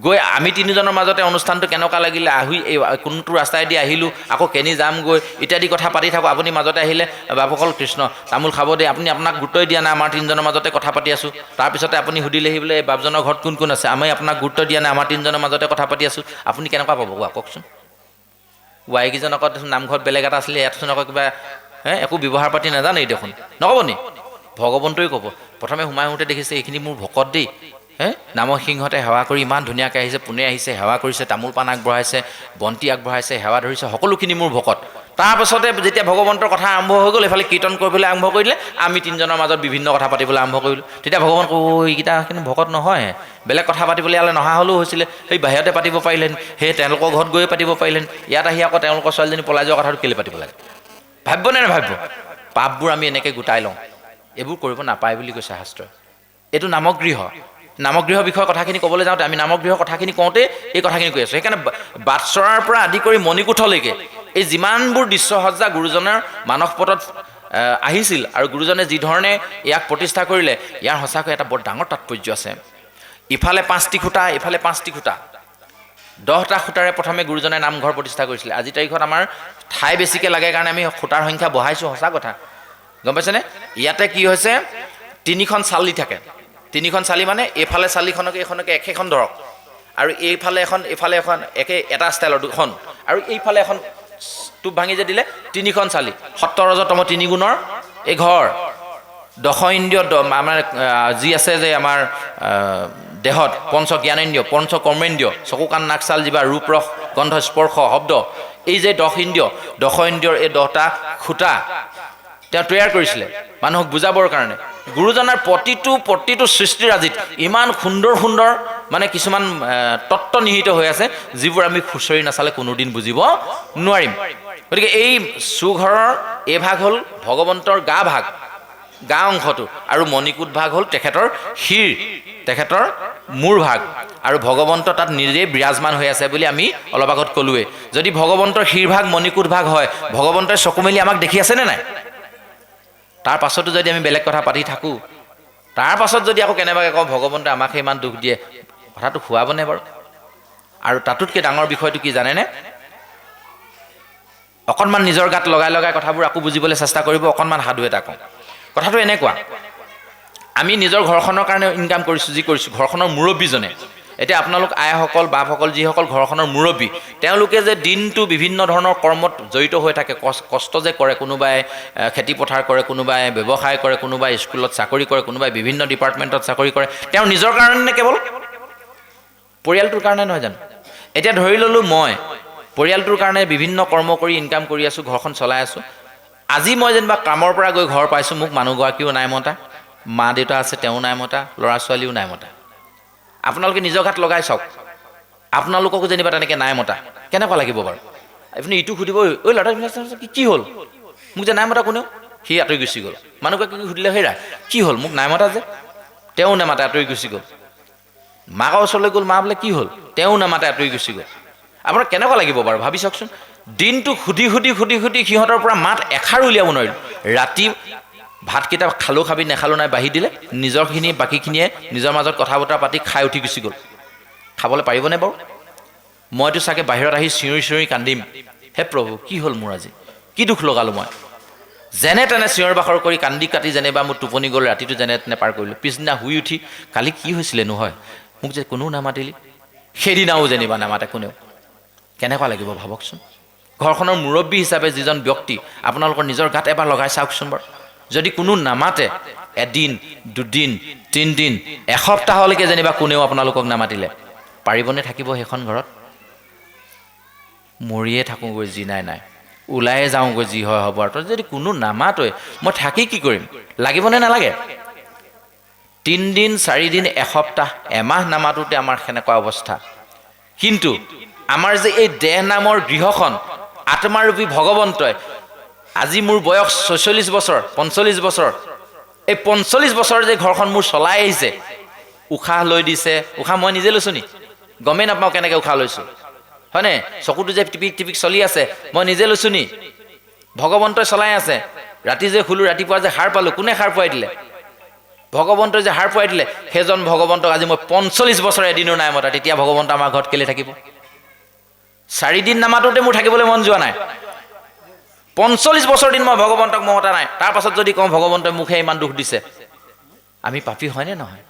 গৈ আমি তিনিজনৰ মাজতে অনুষ্ঠানটো কেনেকুৱা লাগিলে আহি এই কোনটো ৰাস্তাইদি আহিলোঁ আকৌ কেনি যামগৈ ইত্যাদি কথা পাতি থাকোঁ আপুনি মাজতে আহিলে বাপুসকল কৃষ্ণ তামোল খাব দেই আপুনি আপোনাক গুৰুত্বই দিয়া নাই আমাৰ তিনিজনৰ মাজতে কথা পাতি আছোঁ তাৰপিছতে আপুনি সুধিলেহি বোলে বাপজনৰ ঘৰত কোন কোন আছে আমি আপোনাক গুৰুত্ব দিয়া নাই আমাৰ তিনিজনৰ মাজতে কথা পাতি আছোঁ আপুনি কেনেকুৱা পাব কওকচোন ৱাইকেইজন আকৌ নামঘৰত বেলেগ এটা আছিলে ইয়াতচোন আকৌ কিবা একো ব্যৱহাৰ পাতি নাজানেই দেখোন নক'ব নি ভগৱন্তই ক'ব প্ৰথমে সোমাই আহোঁতে দেখিছে এইখিনি মোৰ ভকত দেই নামসিংহতে সেৱা কৰি ইমান ধুনীয়াকৈ আহিছে পোনে আহিছে সেৱা কৰিছে তামোল পাণ আগবঢ়াইছে বন্তি আগবঢ়াইছে সেৱা ধৰিছে সকলোখিনি মোৰ ভকত তাৰপাছতে যেতিয়া ভগৱন্তৰ কথা আৰম্ভ হৈ গ'ল এইফালে কীৰ্তন কৰিবলৈ আৰম্ভ কৰিলে আমি তিনিজনৰ মাজত বিভিন্ন কথা পাতিবলৈ আৰম্ভ কৰিলোঁ তেতিয়া ভগৱান এইকেইটা কিন্তু ভকত নহয় বেলেগ কথা পাতিবলৈ ইয়ালৈ নহা হ'লেও হৈছিলে সেই বাহিৰতে পাতিব পাৰিলেন সেই তেওঁলোকৰ ঘৰত গৈয়ে পাতিব পাৰিলেন ইয়াত আহি আকৌ তেওঁলোকৰ ছোৱালীজনী পলাই যোৱা কথাটো কেলৈ পাতিব লাগে ভাবিবনে নাভাবিব পাপবোৰ আমি এনেকৈ গোটাই লওঁ এইবোৰ কৰিব নাপায় বুলি কৈছে শাস্ত্ৰই এইটো নামগৃহৰ বিষয়ে কথাখিনি ক'বলৈ যাওঁতে আমি নামগৃহৰ কথাখিনি কওঁতে এই কথাখিনি কৈ আছোঁ সেইকাৰণে বাটচৰাৰ পৰা আদি কৰি মণিকোঠলৈকে এই যিমানবোৰ দৃশ্যসজ্জা গুৰুজনৰ মানসপটত আহিছিল আৰু গুৰুজনে যিধৰণে ইয়াক প্ৰতিষ্ঠা কৰিলে ইয়াৰ সঁচাকৈ এটা বৰ ডাঙৰ তাৎপৰ্য আছে ইফালে 5টি খুঁটা ইফালে 5টি খুঁটা 10টা খুঁটাৰে প্ৰথমে গুৰুজনে নামঘৰ প্ৰতিষ্ঠা কৰিছিলে আজি তাৰিখত আমাৰ ঠাই বেছিকৈ লাগে কাৰণে আমি খুঁটাৰ সংখ্যা বঢ়াইছোঁ সঁচা কথা গম পাইছেনে ইয়াতে কি হৈছে 3খন চালি থাকে 3খন চালি মানে এইফালে চালিখনকে এইখনকে একেখন ধৰক আৰু এইফালে এখন একে এটা ষ্টাইলৰ দুখন আৰু এইফালে এখন টোপ ভাঙি যে দিলে 3খন চালি 17তম 3 গুণৰ এই ঘৰ দশ ইন্দ্ৰিয় আমাৰ যি আছে যে আমাৰ দেহত পঞ্চ জ্ঞানেন্দ্ৰিয় পঞ্চ কৰ্মেন্দ্ৰিয় চকু কাণ নাক ছাল জিভা ৰূপ ৰস গন্ধ স্পৰ্শ শব্দ এই যে দশ ইন্দ্ৰিয়ৰ এই 10টা খুঁটা তেওঁ তৈয়াৰ কৰিছিলে মানুহক বুজাবৰ কাৰণে গুৰুজনাৰ প্ৰতিটো সৃষ্টিৰাজিত ইমান সুন্দৰ মানে কিছুমান তত্ত্ব নিহিত হৈ আছে যিবোৰ আমি খুচৰি নাচালে কোনোদিন বুজিব নোৱাৰিম গতিকে এই চুঘৰৰ এই ভাগ হ'ল ভগৱন্তৰ গা অংশটো আৰু মণিকূট ভাগ হ'ল তেখেতৰ শিৰ তেখেতৰ মূৰ ভাগ আৰু ভগৱন্ত তাত নিজেই বিৰাজমান হৈ আছে বুলি আমি অলপ আগত ক'লোৱে যদি ভগৱন্তৰ শিৰভাগ মণিকূট ভাগ হয় ভগৱন্তই চকু মেলি আমাক দেখি আছেনে নাই তাৰ পাছতো যদি আমি বেলেগ কথা পাতি থাকোঁ তাৰ পাছত যদি আকৌ কেনেবাকৈ কওঁ ভগৱন্তই আমাকহে ইমান দুখ দিয়ে কথাটো খুৱাবনে বাৰু আৰু তাতোতকৈ ডাঙৰ বিষয়টো কি জানেনে অকণমান নিজৰ গাত লগাই লগাই কথাবোৰ আকৌ বুজিবলৈ চেষ্টা কৰিব অকণমান সাধু এটা কওঁ কথাটো এনেকুৱা আমি নিজৰ ঘৰখনৰ কাৰণে ইনকাম কৰিছোঁ যি কৰিছোঁ ঘৰখনৰ মুৰব্বীজনে এতিয়া আপোনালোক আইসকল বাপসকল যিসকল ঘৰখনৰ মুৰব্বী তেওঁলোকে যে দিনটো বিভিন্ন ধৰণৰ কৰ্মত জড়িত হৈ থাকে কষ্ট যে কৰে কোনোবাই খেতি পথাৰ কৰে কোনোবাই ব্যৱসায় কৰে কোনোবাই স্কুলত চাকৰি কৰে কোনোবাই বিভিন্ন ডিপাৰ্টমেণ্টত চাকৰি কৰে তেওঁ নিজৰ কাৰণে নে কেৱল পৰিয়ালটোৰ কাৰণে নহয় জানো এতিয়া ধৰি ল'লোঁ মই পৰিয়ালটোৰ কাৰণে বিভিন্ন কৰ্ম কৰি ইনকাম কৰি আছোঁ ঘৰখন চলাই আছোঁ আজি মই যেনিবা কামৰ পৰা গৈ ঘৰ পাইছোঁ মোক মানুহগৰাকীও নাই মতা মা দেউতা আছে তেওঁ নাই মতা ল'ৰা ছোৱালীও নাই মতা আপোনালোকে নিজৰ গাত লগাই চাওক আপোনালোককো যেনিবা তেনেকৈ নাই মতা কেনেকুৱা লাগিব বাৰু আপুনি ইটো সুধিব ঐ ল'ৰাবিলাক কি হ'ল মোক যে নাই মতা কোনেও সি আঁতৰি গুচি গ'ল মানুহগৰাকী সুধিলে হেৰা কি হ'ল মোক নাই মতা যে তেওঁ নেমাতে আঁতৰি গুচি গ'ল মাকৰ ওচৰলৈ গ'ল মা বোলে কি হ'ল তেওঁ নেমাতে আঁতৰি গুচি গ'ল আপোনাৰ কেনেকুৱা লাগিব বাৰু ভাবি চাওকচোন দিনটো সুধি সিহঁতৰ পৰা মাত এষাৰ উলিয়াব নোৱাৰিলোঁ ৰাতি ভাতকেইটা খালোঁ খাবি নেখালোঁ নাই বাঢ়ি দিলে নিজৰখিনি বাকীখিনিয়ে নিজৰ মাজত কথা বতৰা পাতি খাই উঠি গুচি গ'ল খাবলৈ পাৰিবনে বাৰু মইতো চাগে বাহিৰত আহি চিঞৰি কান্দিম হে প্ৰভু কি হ'ল মোৰ আজি কি দুখ লগালোঁ মই যেনে তেনে চিঞৰ বাখৰ কৰি কান্দি কাটি যেনিবা মোৰ টোপনি গ'ল ৰাতিটো যেনে তেনে পাৰ কৰিলোঁ পিছদিনা শুই উঠি কালি কি হৈছিলে নহয় মোক যে কোনেও নামাতিলি সেইদিনাও যেনিবা নামাতে কোনেও কেনেকুৱা লাগিব ভাবকচোন ঘৰখনৰ মুৰব্বী হিচাপে যিজন ব্যক্তি আপোনালোকৰ নিজৰ গাত এবাৰ লগাই চাওকচোন বাৰু যদি কোনো নামাতে এদিন দুদিন তিনিদিন এসপ্তাহলৈকে যেনিবা কোনেও আপোনালোকক নামাতিলে পাৰিবনে থাকিব সেইখন ঘৰত মৰিয়ে থাকোঁগৈ যি নাই ওলায়ে যাওঁগৈ যি হয় হ'ব আৰু যদি কোনো নামাতোৱে মই থাকি কি কৰিম লাগিবনে নালাগে 3 দিন 4 দিন এসপ্তাহ এমাহ নামাতোতে আমাৰ সেনেকুৱা অৱস্থা কিন্তু আমাৰ যে এই দেহ নামৰ গৃহখন আত্মাৰূপী ভগৱন্তই আজি মোৰ বয়স 46 বছৰ 45 বছৰ এই 45 বছৰ যে ঘৰখন মোৰ চলাই আহিছে উশাহ লৈ দিছে উশাহ মই নিজে লৈছোঁ নি গমেই নাপাওঁ কেনেকৈ উশাহ লৈছোঁ হয়নে চকুটো যে টিপিক চলি আছে মই নিজে লৈছোঁ নি ভগৱন্তই চলাই আছে ৰাতি যে শুলোঁ ৰাতিপুৱা যে সাৰ পালোঁ কোনে সাৰ পুৱাই দিলে ভগৱন্তই যে সাৰ পুৱাই দিলে সেইজন ভগৱন্তক আজি মই 45 বছৰ এদিনো নাই মতা তেতিয়া ভগৱন্ত আমাৰ ঘৰত কেলে থাকিব 4 দিন নামাতোতে মোৰ থাকিবলৈ মন যোৱা নাই 45 বছৰ দিন মই ভগৱন্তক মমতা নাই তাৰ পাছত যদি কওঁ ভগৱন্তই মুখে ইমান দুখ দিছে আমি পাপী হয়নে নহয়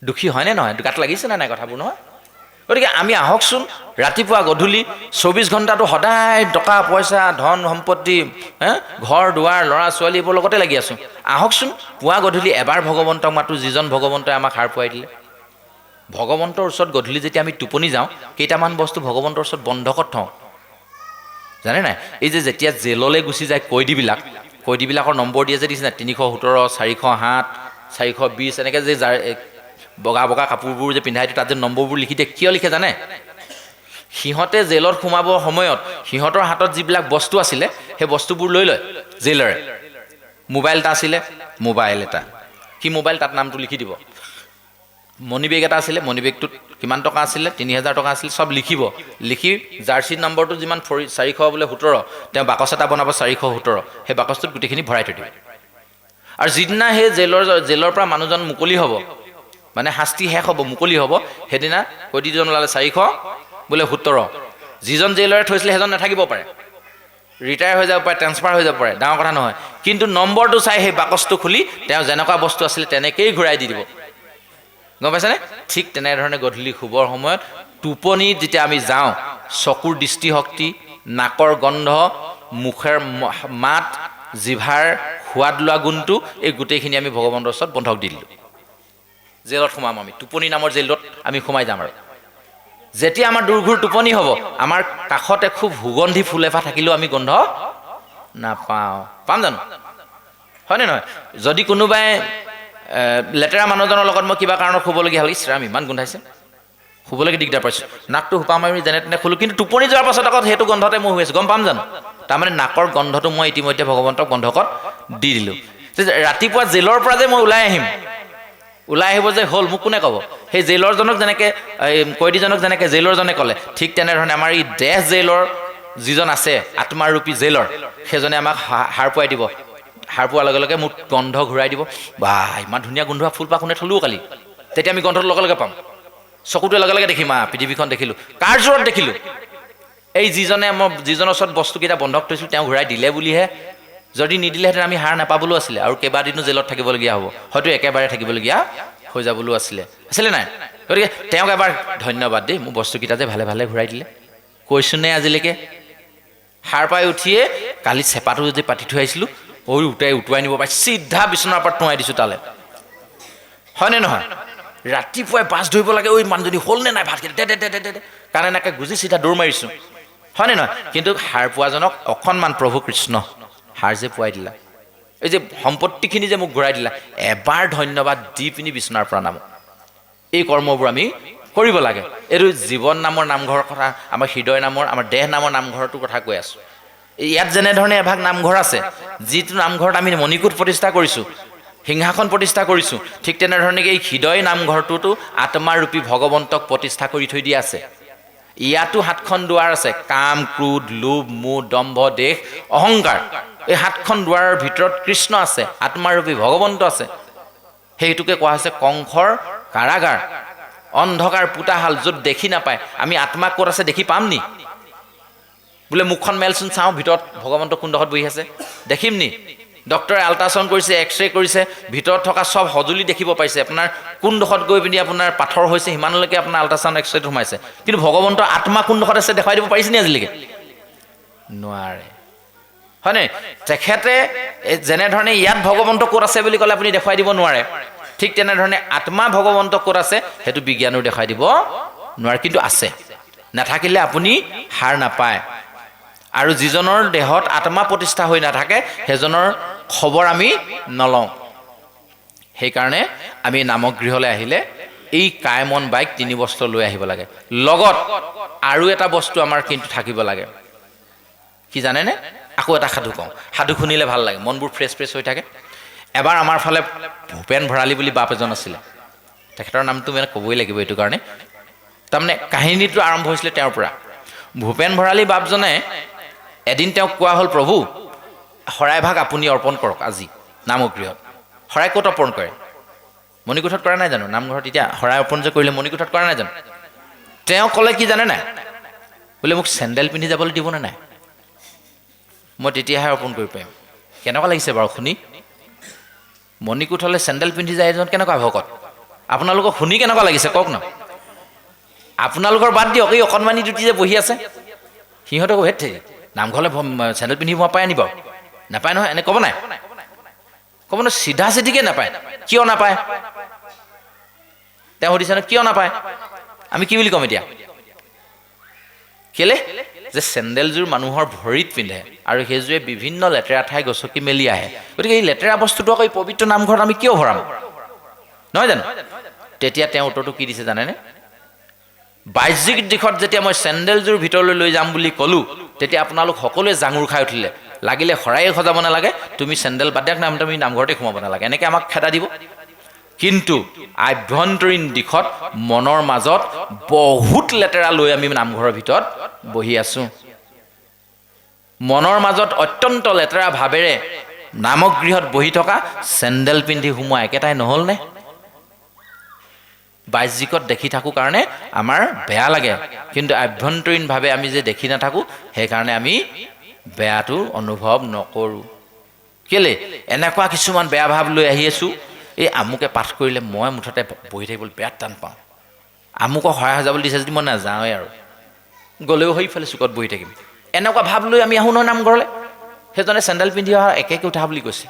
দুখী হয়নে নহয় গাত লাগিছে নে নাই কথাবোৰ নহয় গতিকে আমি আহকচোন ৰাতিপুৱা গধূলি 24 ঘণ্টাটো সদায় টকা পইচা ধন সম্পত্তি ঘৰ দুৱাৰ ল'ৰা ছোৱালী এইবোৰ লগতে লাগি আছোঁ আহকচোন পুৱা গধূলি এবাৰ ভগৱন্তক মাতোঁ যিজন ভগৱন্তই আমাক সাৰ পুৱাই দিলে ভগৱন্তৰ ওচৰত গধূলি যেতিয়া আমি টোপনি যাওঁ কেইটামান বস্তু ভগৱন্তৰ ওচৰত বন্ধকত থওঁ জানে নাই এই যে যেতিয়া জেললৈ গুচি যায় কয়দীবিলাকৰ নম্বৰ দিয়ে যে দিছে নাই 317 407 420 এনেকৈ যে বগা কাপোৰবোৰ যে পিন্ধাই দিয়ে তাত যে নম্বৰবোৰ লিখি দিয়ে কিয় লিখে জানে সিহঁতে জেলত সোমাবৰ সময়ত সিহঁতৰ হাতত যিবিলাক বস্তু আছিলে সেই বস্তুবোৰ লৈ লয় জেলৰে মোবাইল এটা আছিলে মোবাইল এটা কি মোবাইল তাত নামটো লিখি দিব মনি বেগ এটা আছিলে মনি বেগটোত কিমান টকা আছিলে 3000 টকা আছিলে সব লিখি জাৰ্চি নম্বৰটো যিমান 400 বোলে 17 তেওঁ বাকচ এটা বনাব 417 সেই বাকচটোত গোটেইখিনি ভৰাই থৈ দিব আৰু যিদিনা সেই জেলৰ পৰা মানুহজন মুকলি হ'ব মানে শাস্তি শেষ হ'ব মুকলি হ'ব সেইদিনা কয়দীজন ওলালে 400 বোলে 17 যিজন জেলৰে থৈছিলে সেইজন নাথাকিব পাৰে ৰিটায়াৰ হৈ যাব পাৰে ট্ৰান্সফাৰ হৈ যাব পাৰে ডাঙৰ কথা নহয় কিন্তু নম্বৰটো চাই সেই বাকচটো খুলি তেওঁ যেনেকুৱা বস্তু আছিলে তেনেকেই ঘূৰাই দি দিব গম পাইছেনে ঠিক তেনেধৰণে গধূলি শুবৰ সময়ত টোপনি যেতিয়া আমি যাওঁ চকুৰ দৃষ্টিশক্তি নাকৰ গন্ধ মুখৰ মাত জিভাৰ সোৱাদ লোৱা গুণটো এই গোটেইখিনি আমি ভগৱন্তৰ ওচৰত বন্ধক দি দিলোঁ জেলত সোমাম আমি টোপনি নামৰ জেলত আমি সোমাই যাম আৰু যেতিয়া আমাৰ দুৰ্ঘূৰ টোপনি হ'ব আমাৰ কাষতে খুব সুগন্ধি ফুল এপাহ থাকিলেও আমি গন্ধ নাপাওঁ পাম জানো হয়নে নহয় যদি কোনোবাই লেতেৰা মানুহজনৰ লগত মই কিবা কাৰণত শুবলগীয়া হ'ল ইছৰাম ইমান গোন্ধাইছে শুবলৈকে দিগদাৰ পাইছোঁ নাকটো সোপা মাৰি যেনে তেনে শুলোঁ কিন্তু টোপনি যোৱাৰ পাছত আকৌ সেইটো গন্ধতে মই শুই আছোঁ গম পাম জানো তাৰমানে নাকৰ গন্ধটো মই ইতিমধ্যে ভগৱন্তক বন্ধকত দি দিলোঁ ৰাতিপুৱা জেলৰ পৰা যে মই ওলাই আহিম ওলাই আহিব যে হ'ল মোক কোনে ক'ব? সেই জেইলৰজনক যেনেকৈ কয়দীজনক যেনেকৈ জেইলৰজনে ক'লে, ঠিক তেনেধৰণে আমাৰ এই দেশ জেইলৰ যিজন আছে আত্মাৰূপী জেইলৰ, সেইজনে আমাক সাৰ পুৱাই দিব। সাৰ পোৱাৰ লগে লগে মোক গন্ধ ঘূৰাই দিব। বা ইমান ধুনীয়া গোন্ধোৱা ফুলপাহ কোনে থ'লোঁ কালি, তেতিয়া আমি গন্ধটো লগে লগে পাম, চকুটোৱে লগে লগে দেখিম। পৃথিৱীখন দেখিলোঁ। কাৰ জোৰত দেখিলোঁ? এই যিজনৰ ওচৰত বস্তুকেইটা বন্ধক থৈছিলোঁ তেওঁ ঘূৰাই দিলে বুলিহে। যদি নিদিলেহেঁতেন আমি সাৰ নাপাবলৈও আছিলে, আৰু কেইবাদিনো জেলত থাকিবলগীয়া হ'ব, হয়তো একেবাৰে থাকিবলগীয়া হৈ যাবলৈও আছিলে নাই? গতিকে তেওঁক এবাৰ ধন্যবাদ দেই, মোৰ বস্তুকেইটা যে ভালে ভালে ঘূৰাই দিলে। কৈছোঁনে আজিলৈকে? সাৰ পাই উঠিয়ে কালি চেপাটো যদি পাতি থৈ আহিছিলোঁ, উটুৱাই নিব পাৰি, চিধা বিচনাৰ ওপৰত টুৱাই দিছোঁ তালৈ, হয়নে নহয়? ৰাতিপুৱাই বাছ ধৰিব লাগে, ঐ মানুহজনী হ'লনে নাই ভাতকেইটা, দে কাৰণ এনেকৈ গুজি চিধা দৌৰ মাৰিছোঁ, হয়নে নহয়? কিন্তু সাৰ পোৱাজনক অকণমান প্ৰভু কৃষ্ণ সাৰ যে পুৱাই দিলা, এই যে সম্পত্তিখিনি যে মোক ঘূৰাই দিলা, এবাৰ ধন্যবাদ দি পিনি বিচনাৰ পৰা নামো। এই কৰ্মবোৰ আমি কৰিব লাগে। এইটো জীৱন নামৰ নামঘৰৰ কথা, আমাৰ হৃদয় নামৰ, আমাৰ দেহ নামৰ নামঘৰটোৰ কথা কৈ আছোঁ। ইয়াত যেনেধৰণে এভাগ নামঘৰ আছে, যিটো নামঘৰত আমি মণিকূট প্ৰতিষ্ঠা কৰিছোঁ, সিংহাসন প্ৰতিষ্ঠা কৰিছোঁ, ঠিক তেনেধৰণে এই হৃদয় নামঘৰটোতো আত্মাৰূপী ভগৱন্তক প্ৰতিষ্ঠা কৰি থৈ দিয়া আছে। ইয়াতো 7খন দুৱাৰ আছে, কাম, ক্ৰোধ, লোভ, মোহ, দম্ভ, দেশ, অহংকাৰ। এই 7খন দুৱাৰৰ ভিতৰত কৃষ্ণ আছে, আত্মাৰূপী ভগৱন্ত আছে। সেইটোকে কোৱা হৈছে কংসৰ কাৰাগাৰ, অন্ধকাৰ পোতাশাল, য'ত দেখি নাপায়। আমি আত্মা ক'ত আছে দেখি পাম নি? বোলে মুখখন মেলচোন চাওঁ, ভিতৰত ভগৱন্ত কোনডোখৰত বহি আছে দেখিম নি? ডক্টৰে আল্ট্ৰাচাউণ্ড কৰিছে, এক্সৰে কৰিছে, ভিতৰত থকা চব সঁজুলি দেখিব পাইছে। আপোনাৰ কোনডোখৰত গৈ পিনি আপোনাৰ পাথৰ হৈছে সিমানলৈকে আপোনাৰ আল্ট্ৰাচাউণ্ড এক্সৰেটো সোমাইছে, কিন্তু ভগৱন্ত আত্মা কোনডোখৰত আছে দেখুৱাই দিব পাৰিছে নি আজিলৈকে? নোৱাৰে, হয়নে? তেখেতে যেনেধৰণে ইয়াত ভগৱন্ত ক'ত আছে বুলি ক'লে আপুনি দেখুৱাই দিব নোৱাৰে, ঠিক তেনেধৰণে আত্মা ভগৱন্ত ক'ত আছে সেইটো বিজ্ঞানেও দেখুৱাই দিব নোৱাৰে, কিন্তু আছে। নাথাকিলে আপুনি সাৰ নাপায়। আৰু যিজনৰ দেহত আত্মা প্ৰতিষ্ঠা হৈ নাথাকে সেইজনৰ খবৰ আমি নলওঁ। সেইকাৰণে আমি নামগৃহলৈ আহিলে এই কায় মন বাইক 3 বস্তু লৈ আহিব লাগে। লগত আৰু এটা বস্তু আমাৰ কিন্তু থাকিব লাগে, কি জানেনে? আকৌ এটা সাধু কওঁ, সাধু শুনিলে ভাল লাগে, মনবোৰ ফ্ৰেছ হৈ থাকে। এবাৰ আমাৰ ফালে ভূপেন ভঁৰালী বুলি বাপ এজন আছিলে, তেখেতৰ নামটো মানে ক'বই লাগিব এইটো কাৰণে, তাৰমানে কাহিনীটো আৰম্ভ হৈছিলে তেওঁৰ পৰা। ভূপেন ভঁৰালী বাপজনে এদিন তেওঁক কোৱা হ'ল, প্ৰভু শৰাইভাগ আপুনি অৰ্পণ কৰক আজি নামগৃহত। শৰাই ক'ত অৰ্পণ কৰে? মণিকোঠত কৰা নাই জানো? নামঘৰত এতিয়া শৰাই অৰ্পণ যে কৰিলে মণিকোঠত কৰা নাই জানো? তেওঁ ক'লে কি জানে নাই? বোলে মোক চেণ্ডেল পিন্ধি যাবলৈ দিবনে নাই, মই তেতিয়াহে অৰ্পণ কৰিব পাৰিম। কেনেকুৱা লাগিছে বাৰু শুনি? মণিকোঠলৈ চেণ্ডেল পিন্ধি যায় এজন কেনেকুৱা ভকত? আপোনালোকক শুনি কেনেকুৱা লাগিছে কওক ন? আপোনালোকৰ বাদ দিয়ক, এই অকণমানি দুটি যে বহি আছে সিহঁতক হেতে নামঘৰলৈ চেণ্ডেল পিন্ধি মই পাই আনিব? নাপায় নহয়, এনে ক'ব নাই? ক'ব ন, চিধা চিধিকে নাপায়। কিয় নাপায়? তেওঁ সুধিছে ন কিয় নাপায়? আমি কি বুলি ক'ম এতিয়া? কেলে? যে চেণ্ডেলযোৰ মানুহৰ ভৰিত পিন্ধে আৰু সেইযোৰে বিভিন্ন লেতেৰা ঠাই গছকি মেলি আহে। গতিকে এই লেতেৰা বস্তুটো আকৌ এই পবিত্ৰ নামঘৰত আমি কিয় ভৰাম, নহয় জানো? তেতিয়া তেওঁ উত্তৰটো কি দিছে জানেনে? বাহ্যিক দিশত যেতিয়া মই চেণ্ডেলযোৰ ভিতৰলৈ লৈ যাম বুলি ক'লোঁ, তেতিয়া আপোনালোক সকলোৱে জাঙুৰ খাই উঠিলে, লাগিলে শৰায়ে সজাব নালাগে, তুমি চেণ্ডেল বাদ দিয়ক, তুমি নামঘৰতে সোমাব নালাগে, এনেকৈ আমাক খেদা দিব। কিন্তু আভ্যন্তৰীণ দিশত মনৰ মাজত বহুত লেতেৰা লৈ আমি নামঘৰৰ ভিতৰত বহি আছোঁ। মনৰ মাজত অত্যন্ত লেতেৰা ভাৱেৰে নামগৃহত বহি থকা, চেণ্ডেল পিন্ধি সোমোৱা একেটাই নহ'লনে? বাহ্যিকত দেখি থাকোঁ কাৰণে আমাৰ বেয়া লাগে, কিন্তু আভ্যন্তৰীণভাৱে আমি যে দেখি নাথাকোঁ সেইকাৰণে আমি বেয়াটো অনুভৱ নকৰোঁ। কেলে? এনেকুৱা কিছুমান বেয়া ভাৱ লৈ আহি আছোঁ, এই আমুকে পাঠ কৰিলে মই মুঠতে বহি থাকিবলৈ বিৰাট টান পাওঁ, আমুকক সহায় সজাবলৈ দিছে যদি মই নাযাওঁৱেই, আৰু গ'লেও সেইফালে চুকত বহি থাকিম, এনেকুৱা ভাৱ লৈ আমি আহোঁ নহয় নামঘৰলৈ। সেইজনে চেণ্ডেল পিন্ধি অহা একেকৈ উঠা বুলি কৈছে।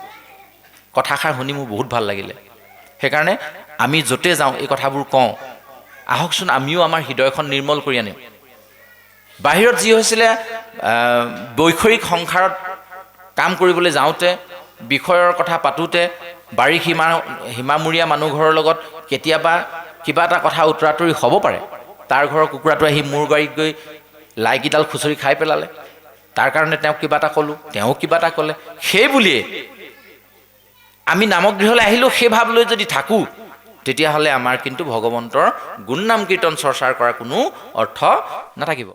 কথাষাৰ শুনি মোৰ বহুত ভাল লাগিলে। সেইকাৰণে আমি য'তে যাওঁ এই কথাবোৰ কওঁ, আহকচোন আমিও আমাৰ হৃদয়খন নিৰ্মল কৰি আনিম। বাহিৰত যি হৈছিলে, বৈষয়িক সংসাৰত কাম কৰিবলৈ যাওঁতে, বিষয়ৰ কথা পাতোঁতে, বাৰী সীমামূৰীয়া মানুহ ঘৰৰ লগত কেতিয়াবা কিবা এটা কথা উতৰাতৰি হ'ব পাৰে। তাৰ ঘৰৰ কুকুৰাটো আহি মোৰ গাড়ীত গৈ লাইকেইডাল খুচৰি খাই পেলালে, তাৰ কাৰণে তেওঁক কিবা এটা ক'লোঁ, তেওঁ কিবা এটা ক'লে, সেই বুলিয়ে আমি নামগৃহলৈ আহিলেও সেই ভাৱ লৈ যদি থাকোঁ, তেতিয়াহ'লে আমাৰ কিন্তু ভগৱন্তৰ গুণ নাম কীৰ্তন চৰ্চাৰ কৰা কোনো অৰ্থ নাথাকিব।